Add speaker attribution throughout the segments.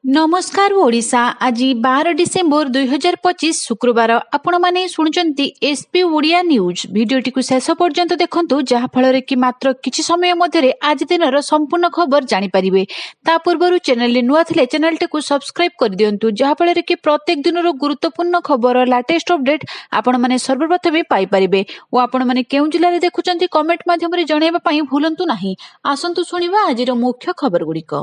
Speaker 1: नमस्कार ओडिशा आज 12 डिसेम्बर 2025 शुक्रवार आपण माने सुनुचंती एसपी ओडिया न्यूज भिडियोटी को शेष पर्यंत देखंतु जहा फଳରେ कि मात्र किछि समय मध्यरे आज दिनर संपूर्ण खबर जानि परिबे। ता पूर्वरु चैनल नुआ थिले चैनलटी को सब्सक्राइब कर दियंतु जहा फଳରେ कि प्रत्येक दिनर गुरुत्वपूर्ण खबर लेटेस्ट अपडेट आपण माने सर्वप्रथमे पाई परिबे ओ आपण माने केउ जिल्ला रे देखुचंती कमेंट माध्यम रे जणैबा पई भूलंतु नाही। आसंतु सुनिबा आजिर मुख्य खबर गुडिक।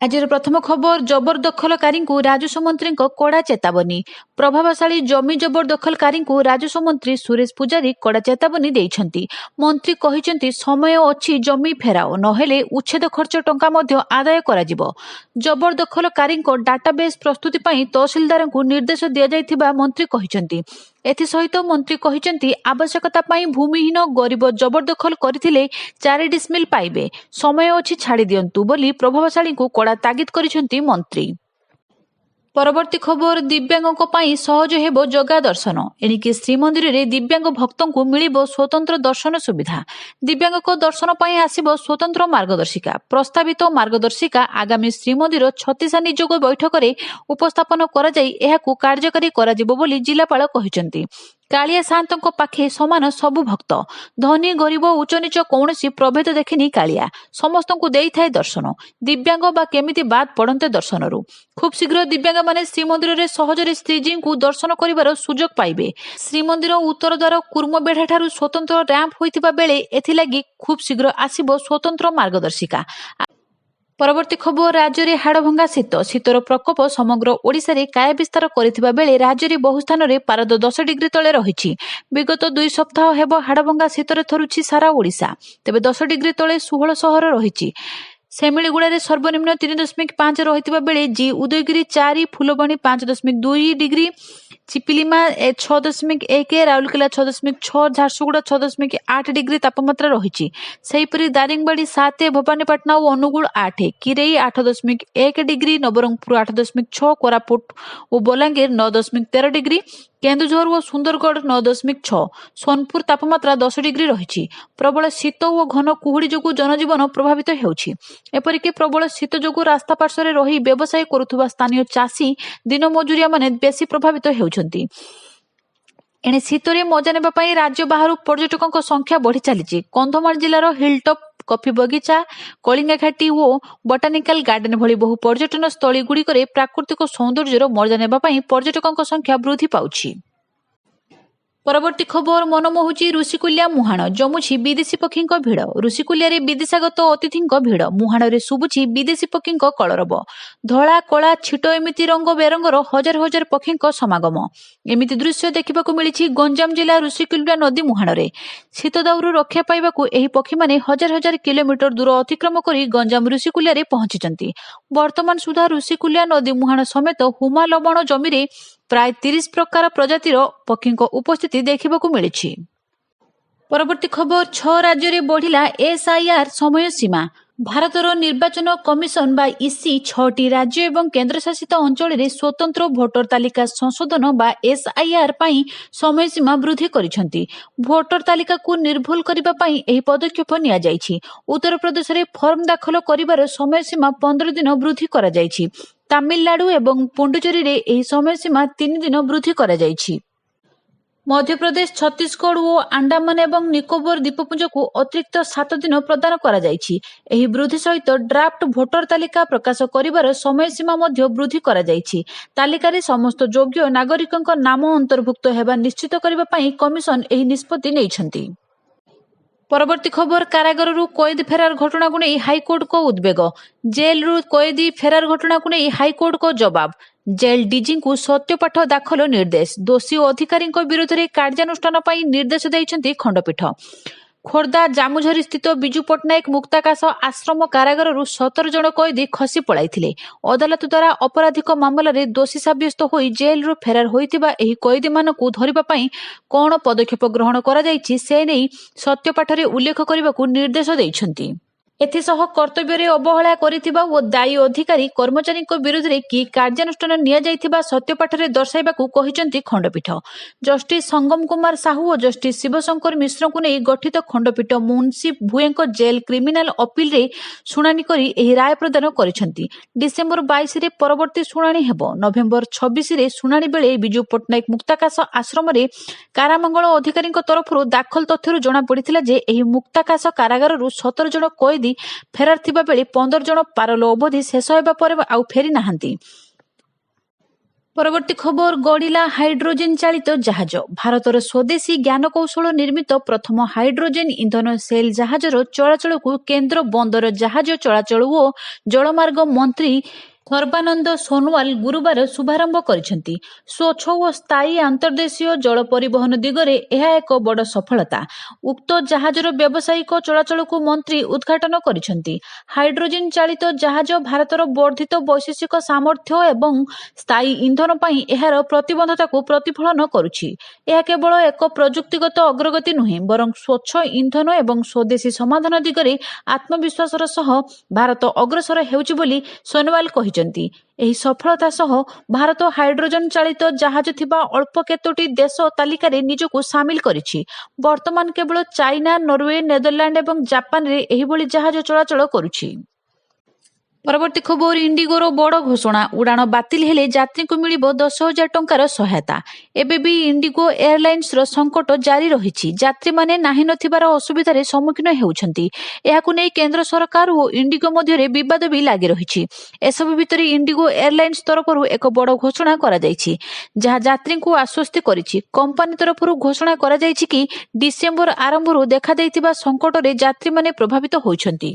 Speaker 1: आज प्रथम खबर जबरदखलकारी को राजस्व मंत्री कड़ा चेतावनी। प्रभावशाली जमी जबरदखलकारी को राजस्व मंत्री सुरेश पूजारी कड़ा चेतावनी देइछंती। मंत्री कहिसंती समय अछि जमी फेराओ नहेले उच्छेद खर्च टंका मध्य आदाय करा जिवो। जबरदखलकारी को डाटाबेस प्रस्तुति पई तहसीलदार को निर्देश दिया जायथिबा मंत्री कहिसंती। एथि सहित मंत्री कहिसंती आवश्यकता पई भूमिहीन गरीब जबरदखल करथिले 4 डिसमिल पाइबे समय अछि छाड़ी दियंतु बोली प्रभावशाली को कड़ा तागिद करिसंती मंत्री। परवर्ती खबर दिव्यांगों पाई सहज हेबो जगा दर्शन। एणिके श्रीमंदिर रे दिव्यांग भक्तों को मिलिबो स्वतंत्र दर्शन सुविधा। दिव्यांग को दर्शन पाई आसिबो स्वतंत्र मार्गदर्शिका। प्रस्तावित मार्गदर्शिका आगामी श्रीमंदिर छत्तीसा निजोग बैठक रे उपस्थापन करा जाई एहाकू कार्यकारी करा जिवो बोली जिलापाल कहिसंती। कालिया सान्तों पाखे समान सबु भक्त धनी गरीब उच्च नीच कौनसी प्रभेद देखिनी कालिया समस्त को देई थाए दर्शन। दिव्यांग बा केमिति बाद पड़ते दर्शन खूब शीघ्र दिव्यांग माने श्रीमंदिर रे सहजरे श्रीजी को दर्शन करिवार सुजोग पाइबे। श्रीमंदिर उत्तर द्वार कुर्म बेढ़ा ठारू स्वतंत्र रैंप होइतिबा बेले एथिलागी खूब शीघ्र आसिबो स्वतंत्र मार्गदर्शिका। परवर्ती खबर राज्य में हाड़भंगा शीत शीतर प्रकोप समग्र ओडिशा रे काय विस्तार करिथिबा बेले राज्य रे बहु स्थान रे पारद 10 डिग्री तले रहिछि। विगत 2 सप्ताह हेबो हाड़भंगा शीतरे थरुछि सारा ओडिशा। तेबे 10 डिग्री तले 16 सहर रहिछि। सेमिलीगुड़ा सर्वनिम्न 3.5 रही बेले जी उदयगिरी 4 फुलबणी 5.2 डिग्री चिपिलिमा 6.1 राउरकेला 6.6 झारसुगुड़ा 6.8 डिग्री तापमात्रा रही। सेहीपरि दारिंगबाड़ी 7 भवानीपाटना और अनुगुल 8 किरेई 8.1 डिग्री नवरंगपुर 8.6 कोरापुट और बलांगीर 9.13 डिग्री केन्दुझर और सुंदरगढ़ 9.6 सोनपुर तापमात्रा 10 डिग्री रही। प्रबल शीत और घन कुहुड़ी जो जनजीवन प्रभावित होउछि। एपरिक प्रबल शीत जो रास्ता पार्श्व रही व्यवसाय करुवा स्थानीय चाषी दिन मजुरिया माने बेसी प्रभावित होउछंती। एणे शीतरे मजा नेबाई राज्य बाहर पर्यटकों संख्या बढ़ी चली। कंधमाल जिलार हिलटॉप कॉफी बगीचा कलिंगा घाटी और बोटानिकल गार्डन भली बहु पर्यटन स्थली गुड़िक प्राकृतिक सौंदर्यर मजा नेबाई पर्यटकों संख्या वृद्धि पाउछि। परवर्ती खबर मनमोहुची ऋषिकुल्या मुहाण जमुछि विदेशी पक्षी भिड़। ऋषिकुल्या विदेशागत अतिथि भिड़ मुहाण रे शुभुछि विदेशी पक्षी कलरब धला कला छिट एमिति रंग बेरंगर हजार हजार पक्षी समागम। एमिति दृश्य देखा मिली गंजाम जिला ऋषिकुल्या नदी मुहाण रे। शीत दाउरू रक्षा पाइबाकू एही पक्षी माने हजार हजार किलोमीटर दूर अतिक्रम करी गंजाम ऋषिकुल्या रे पहुंचिचंती। वर्तमान सुधा ऋषिकुल्या नदी मुहाण समेत हुमा लवण जमी रे प्राय 30 प्रकार प्रजातिर पक्षी उपस्थिति देखा मिली। परवर्ती खबर 6 राज्य रे बढ़िला एसआईआर समय सीमा। भारतर निर्वाचन कमिशन बा इसी 6टी राज्य एवं केन्द्रशासित अंचल रे स्वतंत्र भोटर तालिका संशोधन बा एसआईआर पाई समय सीमा वृद्धि करिसंती। भोटर तालिका को निर्भुल करिबा पाई एही पदक्षेप निया जायछि। उत्तर प्रदेश रे फॉर्म दाखल करिबार समय सीमा 15 दिन वृद्धि करा जायछि। तमिलनाडु एवं पुडुचेरी रे एही समय सीमा 3 दिन वृद्धि करा जायछि। मध्य प्रदेश छत्तीसगढ़ और अंडमान एवं निकोबर द्वीपपुंज को अतिरिक्त 7 दिन प्रदान करा जायछि। एही वृद्धि सहित ड्राफ्ट भोटर तालिका प्रकाश करिबार समय सीमा मध्य वृद्धि करा जायछि। तालिकारे समस्त योग्य नागरिकଙ୍କ नाम अंतर्भुक्त हेबा निश्चित करिबा पई कमिशन एही निष्पत्ति नेइछंती। परवर्ती खबर कारागार कैद फेरार घटना को नहीं हाईकोर्ट को उद्वेग। जेल रु कैदी फेरार घटना को नहीं हाईकोर्ट को जवाब। जेल डीजी को सत्यपाठ दाखल निर्देश। दोषी अधिकारी विरोध में कार्यानुष्ठान निर्देश देइछंती खंडपीठ। खोर्धा जामुझरी स्थित विजु पट्टनायक मुक्ताकाश आश्रम कारागार 17 जन कैदी खसी पड़ाई। अदालत द्वारा अपराधिक मामलें दोषी सब्यस्त हो जेल रु फेरार होइतिबा एही कैदी मानकु धरिबा पई कोन पदक्षेप ग्रहण करा जायछि से नै सत्यपाठरे उल्लेख करबाकू निर्देश देइछंती। ଏଥିସହ କର୍ତ୍ତବ୍ୟରେ ଅବହେଳା କରିଥିବା ଓ ଦାୟୀ ଅଧିକାରୀ କର୍ମଚାରୀଙ୍କ ବିରୁଦ୍ଧରେ କି କାର୍ଯ୍ୟାନୁଷ୍ଠାନ ନିଆଯାଇଥିବା ସତ୍ୟପାଠରେ ଦର୍ଶାଇବାକୁ କହିଛନ୍ତି ଖଣ୍ଡପୀଠ। ଜଷ୍ଟିସ୍ ସଙ୍ଗମ କୁମାର ସାହୁ ଓ ଜଷ୍ଟିସ୍ ଶିବଶଙ୍କର ମିଶ୍ରଙ୍କୁ ନେଇ ଗଠିତ ଖଣ୍ଡପୀଠ ମୁନ୍ସି ଭୁଏଙ୍କ ଜେଲ୍ କ୍ରିମିନାଲ ଅପିଲରେ ଶୁଣାଣି କରି ଏହି ରାୟ ପ୍ରଦାନ କରିଛନ୍ତି। ଡିସେମ୍ବର 22ରେ ପରବର୍ତ୍ତୀ ଶୁଣାଣି ହେବ। ନଭେମ୍ବର 26ରେ ଶୁଣାଣି ବେଳେ ବିଜୁ ପଟ୍ଟନାୟକ ମୁକ୍ତାକାଶ ଆଶ୍ରମରେ କାରାମଙ୍ଗଳ ଅଧିକାରୀଙ୍କ ତରଫରୁ ଦାଖଲ ତଥ୍ୟରୁ ଜଣାପଡ଼ିଥିଲା ଯେ ଏହି ମୁକ୍ତାକାଶ କାରାଗାରରୁ 17 ଜଣ କଏଦୀ ଫେରାର ଥିବା ବେଳେ 15 ଜଣ ପାରୋଲ ଅବଧି ଶେଷ ହେବା ପରେ ଆଉ ଫେରି ନାହାନ୍ତି। ପରବର୍ତ୍ତୀ ଖବର, ଗଡ଼ିଲା ହାଇଡ୍ରୋଜେନ ଚାଳିତ ଜାହାଜ। ଭାରତର ସ୍ୱଦେଶୀ ଜ୍ଞାନକୌଶଳ ନିର୍ମିତ ପ୍ରଥମ ହାଇଡ୍ରୋଜେନ ଇନ୍ଧନ ସେଲ୍ ଜାହାଜର ଚଳାଚଳକୁ କେନ୍ଦ୍ର ବନ୍ଦର ଜାହାଜ ଚଳାଚଳ ଓ ଜଳମାର୍ଗ ମନ୍ତ୍ରୀ ସର୍ବାନନ୍ଦ ସୋନୋୱାଲ ଗୁରୁବାର ଶୁଭାରମ୍ଭ କରିଛନ୍ତି। ସ୍ୱଚ୍ଛ ଓ ସ୍ଥାୟୀ ଆନ୍ତର୍ଦେଶୀୟ ଜଳ ପରିବହନ ଦିଗରେ ଏହା ଏକ ବଡ଼ ସଫଳତା। ଉକ୍ତ ଜାହାଜର ବ୍ୟବସାୟିକ ଚଳାଚଳକୁ ମନ୍ତ୍ରୀ ଉଦ୍ଘାଟନ କରିଛନ୍ତି। ହାଇଡ୍ରୋଜେନ ଚାଳିତ ଜାହାଜ ଭାରତର ବର୍ଦ୍ଧିତ ବୈଶ୍ୱିକ ସାମର୍ଥ୍ୟ ଏବଂ ସ୍ଥାୟୀ ଇନ୍ଧନ ପାଇଁ ଏହାର ପ୍ରତିବଦ୍ଧତାକୁ ପ୍ରତିଫଳନ କରୁଛି। ଏହା କେବଳ ଏକ ପ୍ରଯୁକ୍ତିଗତ ଅଗ୍ରଗତି ନୁହେଁ, ବରଂ ସ୍ୱଚ୍ଛ ଇନ୍ଧନ ଏବଂ ସ୍ୱଦେଶୀ ସମାଧାନ ଦିଗରେ ଆତ୍ମବିଶ୍ୱାସର ସହ ଭାରତ ଅଗ୍ରସର ହେଉଛି ବୋଲି ସୋନୋୱାଲ କହିଛନ୍ତି। ଏହି ସଫଳତା ସହ ଭାରତ ହାଇଡ୍ରୋଜେନ ଚାଳିତ ଜାହାଜ ଥିବା ଅଳ୍ପ କେତୋଟି ଦେଶ ତାଲିକାରେ ନିଜକୁ ସାମିଲ କରିଛି। ବର୍ତ୍ତମାନ କେବଳ ଚାଇନା, ନରୱେ, ନେଦରଲ୍ୟାଣ୍ଡ ଏବଂ ଜାପାନରେ ଏହିଭଳି ଜାହାଜ ଚଳାଚଳ କରୁଛି। ପରବର୍ତ୍ତୀ ଖବର, ଇଣ୍ଡିଗୋର ବଡ଼ ଘୋଷଣା। ଉଡ଼ାଣ ବାତିଲ ହେଲେ ଯାତ୍ରୀଙ୍କୁ ମିଳିବ 10,000 ଟଙ୍କାର ସହାୟତା। ଏବେ ବି ଇଣ୍ଡିଗୋ ଏୟାରଲାଇନ୍ସର ସଙ୍କଟ ଜାରି ରହିଛି। ଯାତ୍ରୀମାନେ ନାହିଁ ନଥିବାର ଅସୁବିଧାରେ ସମ୍ମୁଖୀନ ହେଉଛନ୍ତି। ଏହାକୁ ନେଇ କେନ୍ଦ୍ର ସରକାର ଓ ଇଣ୍ଡିଗୋ ମଧ୍ୟରେ ବିବାଦ ବି ଲାଗି ରହିଛି। ଏସବୁ ଭିତରେ ଇଣ୍ଡିଗୋ ଏୟାରଲାଇନ୍ସ ତରଫରୁ ଏକ ବଡ଼ ଘୋଷଣା କରାଯାଇଛି, ଯାହା ଯାତ୍ରୀଙ୍କୁ ଆଶ୍ୱସ୍ତ କରିଛି। କମ୍ପାନୀ ତରଫରୁ ଘୋଷଣା କରାଯାଇଛି କି ଡିସେମ୍ବର ଆରମ୍ଭରୁ ଦେଖାଦେଇଥିବା ସଙ୍କଟରେ ଯାତ୍ରୀମାନେ ପ୍ରଭାବିତ ହୋଇଛନ୍ତି।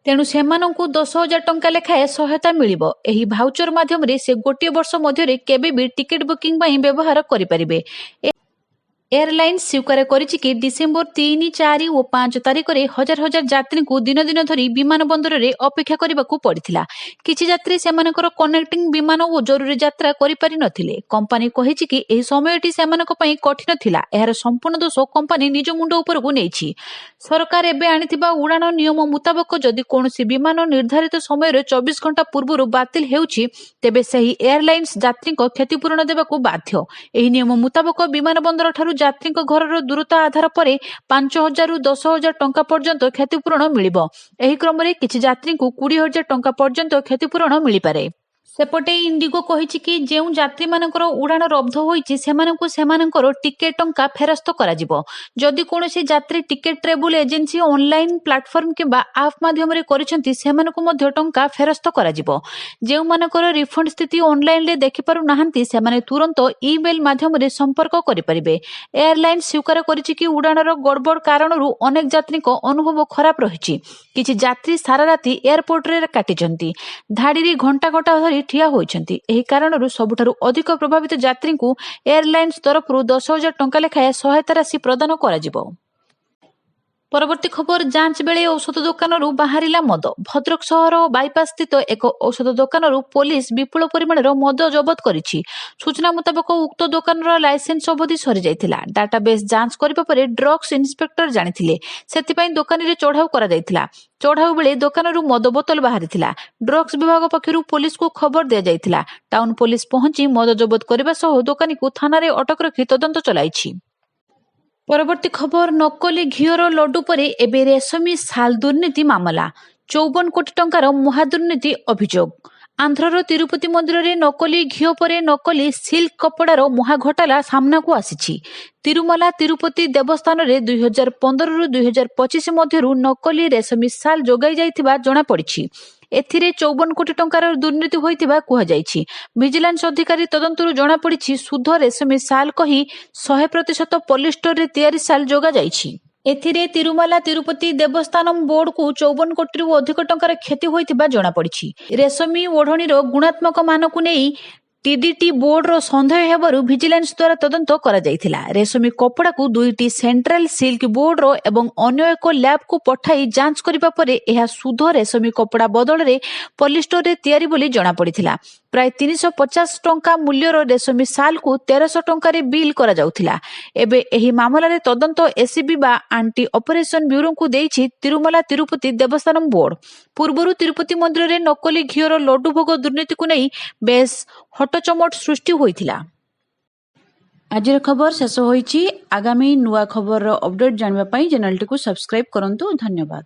Speaker 1: ତେଣୁ ସେମାନଙ୍କୁ 10,000 ଟଙ୍କା ଲେଖାଏଁ ସହାୟତା ମିଳିବ। ଏହି ଭାଉଚର ମାଧ୍ୟମରେ ସେ ଗୋଟିଏ ବର୍ଷ ମଧ୍ୟରେ କେବେ ବି ଟିକେଟ ବୁକିଂ ପାଇଁ ବ୍ୟବହାର କରିପାରିବେ। ଏୟାରଲାଇନ୍ସ ସ୍ୱୀକାର କରିଛି କି ଡିସେମ୍ବର 3, 4 ଓ 5 ତାରିଖରେ ହଜାର ହଜାର ଯାତ୍ରୀଙ୍କୁ ଦିନ ଦିନ ଧରି ବିମାନ ବନ୍ଦରରେ ଅପେକ୍ଷା କରିବାକୁ ପଡ଼ିଥିଲା। କିଛି ଯାତ୍ରୀ ସେମାନଙ୍କର କନେକ୍ଟିଂ ବିମାନ ଓ ଜରୁରୀ ଯାତ୍ରା କରିପାରିନଥିଲେ। କମ୍ପାନୀ କହିଛି କି ଏହି ସମୟଟି ସେମାନଙ୍କ ପାଇଁ କଠିନ ଥିଲା। ଏହାର ସମ୍ପୂର୍ଣ୍ଣ ଦୋଷ କମ୍ପାନୀ ନିଜ ମୁଣ୍ଡ ଉପରକୁ ନେଇଛି। ସରକାର ଏବେ ଆଣିଥିବା ଉଡ଼ାଣ ନିୟମ ମୁତାବକ ଯଦି କୌଣସି ବିମାନ ନିର୍ଦ୍ଧାରିତ ସମୟରେ 24 ଘଣ୍ଟା ପୂର୍ବରୁ ବାତିଲ ହେଉଛି, ତେବେ ସେହି ଏୟାରଲାଇନ୍ସ ଯାତ୍ରୀଙ୍କ କ୍ଷତିପୂରଣ ଦେବାକୁ ବାଧ୍ୟ। ଏହି ନିୟମ ମୁତାବକ ବିମାନ ବନ୍ଦରଠାରୁ ଯାତ୍ରୀଙ୍କ ଘରର ଦୂରତା ଆଧାର ପରେ 5,000 ରୁ 10,000 ଟଙ୍କା ପର୍ଯ୍ୟନ୍ତ କ୍ଷତିପୂରଣ ମିଳିବ। ଏହି କ୍ରମରେ କିଛି ଯାତ୍ରୀଙ୍କୁ 20,000 ଟଙ୍କା ପର୍ଯ୍ୟନ୍ତ କ୍ଷତିପୂରଣ ମିଳିପାରେ। ସେପଟେ ଇଣ୍ଡିଗୋ କହିଛି କି ଯେଉଁ ଯାତ୍ରୀମାନଙ୍କର ଉଡ଼ାଣ ରଦ୍ଦ ହୋଇଛି ସେମାନଙ୍କୁ ସେମାନଙ୍କର ଟିକେଟ ଟଙ୍କା ଫେରସ୍ତ କରାଯିବ। ଯଦି କୌଣସି ଯାତ୍ରୀ ticket travel agency online platform କିମ୍ବା ଆପ୍ ମାଧ୍ୟମରେ କରିଛନ୍ତି, ସେମାନଙ୍କୁ ମଧ୍ୟ ଟଙ୍କା ଫେରସ୍ତ କରାଯିବ। ଯେଉଁମାନଙ୍କର ରିଫଣ୍ଡ ସ୍ଥିତି ଅନଲାଇନରେ ଦେଖିପାରୁନାହାନ୍ତି, ସେମାନେ ତୁରନ୍ତ ଇମେଲ ମାଧ୍ୟମରେ ସମ୍ପର୍କ କରିପାରିବେ। ଏୟାରଲାଇନ୍ସ ସ୍ୱୀକାର କରିଛି କି ଉଡ଼ାଣର ଗଡ଼ବଡ଼ କାରଣରୁ ଅନେକ ଯାତ୍ରୀଙ୍କ ଅନୁଭବ ଖରାପ ରହିଛି। କିଛି ଯାତ୍ରୀ ସାରା ରାତି ଏୟାରପୋର୍ଟରେ କାଟିଛନ୍ତି, ଧାଡ଼ିରେ ଘଣ୍ଟା ଘଣ୍ଟା ଧରି ଠିଆ ହୋଇଛନ୍ତି। ଏହି କାରଣରୁ ସବୁଠାରୁ ଅଧିକ ପ୍ରଭାବିତ ଯାତ୍ରୀଙ୍କୁ ଏୟାରଲାଇନ୍ସ ତରଫରୁ 10,000 ଟଙ୍କା ଲେଖାଏଁ ସହାୟତା ରାଶି ପ୍ରଦାନ କରାଯିବ। ପରବର୍ତ୍ତୀ ଖବର, ଯାଞ୍ଚ ବେଳେ ଔଷଧ ଦୋକାନରୁ ବାହାରିଲା ମଦ। ଭଦ୍ରକ ସହର ବାଇପାସ ସ୍ଥିତ ଏକ ଔଷଧ ଦୋକାନରୁ ପୋଲିସ ବିପୁଳ ପରିମାଣର ମଦ ଜବତ କରିଛି। ସୂଚନା ମୁତାବକ ଉକ୍ତ ଦୋକାନର ଲାଇସେନ୍ସ ଅବଧି ସରିଯାଇଥିଲା। ଡାଟାବେସ୍ ଯାଞ୍ଚ କରିବା ପରେ ଡ୍ରଗ୍ସ ଇନ୍ସପେକ୍ଟର ଜାଣିଥିଲେ, ସେଥିପାଇଁ ଦୋକାନୀରେ ଚଢ଼ାଉ କରାଯାଇଥିଲା। ଚଢ଼ାଉ ବେଳେ ଦୋକାନରୁ ମଦ ବୋତଲ ବାହାରିଥିଲା। ଡ୍ରଗ୍ସ ବିଭାଗ ପକ୍ଷରୁ ପୋଲିସକୁ ଖବର ଦିଆଯାଇଥିଲା। ଟାଉନ ପୋଲିସ ପହଞ୍ଚି ମଦ ଜବତ କରିବା ସହ ଦୋକାନୀକୁ ଥାନାରେ ଅଟକ ରଖି ତଦନ୍ତ ଚଳାଇଛି। ପରବର୍ତ୍ତୀ ଖବର, ନକଲି ଘିଅର ଲଡୁ ପରେ ଏବେ ରେଶମୀ ଶାଲ ଦୁର୍ନୀତି ମାମଲା। 54 କୋଟି ଟଙ୍କାର ମହାଦୁର୍ନୀତି ଅଭିଯୋଗ। ଆନ୍ଧ୍ରର ତିରୁପତି ମନ୍ଦିରରେ ନକଲି ଘିଅ ପରେ ନକଲି ସିଲ୍କ କପଡ଼ାର ମହାଘୋଟାଲା ସାମ୍ନାକୁ ଆସିଛି। ତିରୁମଲା ତିରୁପତି ଦେବସ୍ଥାନରେ 2015 ରୁ 2025 ମଧ୍ୟରୁ ନକଲି ରେଶମୀ ଶାଲ ଯୋଗାଇ ଯାଇଥିବା ଜଣାପଡ଼ିଛି। ଏଥିରେ 54 କୋଟି ଟଙ୍କାର ଦୁର୍ନୀତି ହୋଇଥିବା କୁହାଯାଇଛି। ଭିଜିଲାନ୍ସ ଅଧିକାରୀ ତଦନ୍ତରୁ ଜଣାପଡ଼ିଛି, ଶୁଦ୍ଧ ରେଶମୀ ଶାଲ କହି 100% ପଲିଷ୍ଟରରେ ତିଆରି ଶାଲ ଯୋଗାଯାଇଛି। ଏଥିରେ ତିରୁମଲା ତିରୁପତି ଦେବସ୍ଥାନମ ବୋର୍ଡକୁ 54 କୋଟିରୁ ଅଧିକ ଟଙ୍କାର କ୍ଷତି ହୋଇଥିବା ଜଣାପଡ଼ିଛି। ରେଶମୀ ଓଢ଼ଣୀର ଗୁଣାତ୍ମକ ମାନକୁ ନେଇ टीडीटी बोर्डर सन्देह हेबारु विजिलेंस द्वारा तदंत करा जायथिला। रेशमी कपड़ा को दुईटी सेंट्रल सिल्क बोर्डर एवं अन्य एक लैब को पठाई जांच करिबा परे एहा शुद्ध रेशमी कपड़ा बदल रे पॉलिस्टर रे तयारी बोली जणा पड़िथिला। प्राय 350 टंका मूल्यर रेशमी साल को 1300 टंका रे बिल करा जाउथिला। एबे एही मामला रे तदंत एसीबी बा एंटी ऑपरेशन ब्यूरो को देइछि तिरुमला तिरुपति देवस्थानम बोर्ड। पूर्वरु तिरुपति मंदिर रे नकली घियर लड्डू भोग दुर्नीति को नहीं बेस हटचमट सृष्टि होइथिला। आजिर खबर शेष होइछि। आगामी नुआ खबर अपडेट जानबा पई चैनल टी को सब्सक्राइब करंतु। धन्यवाद।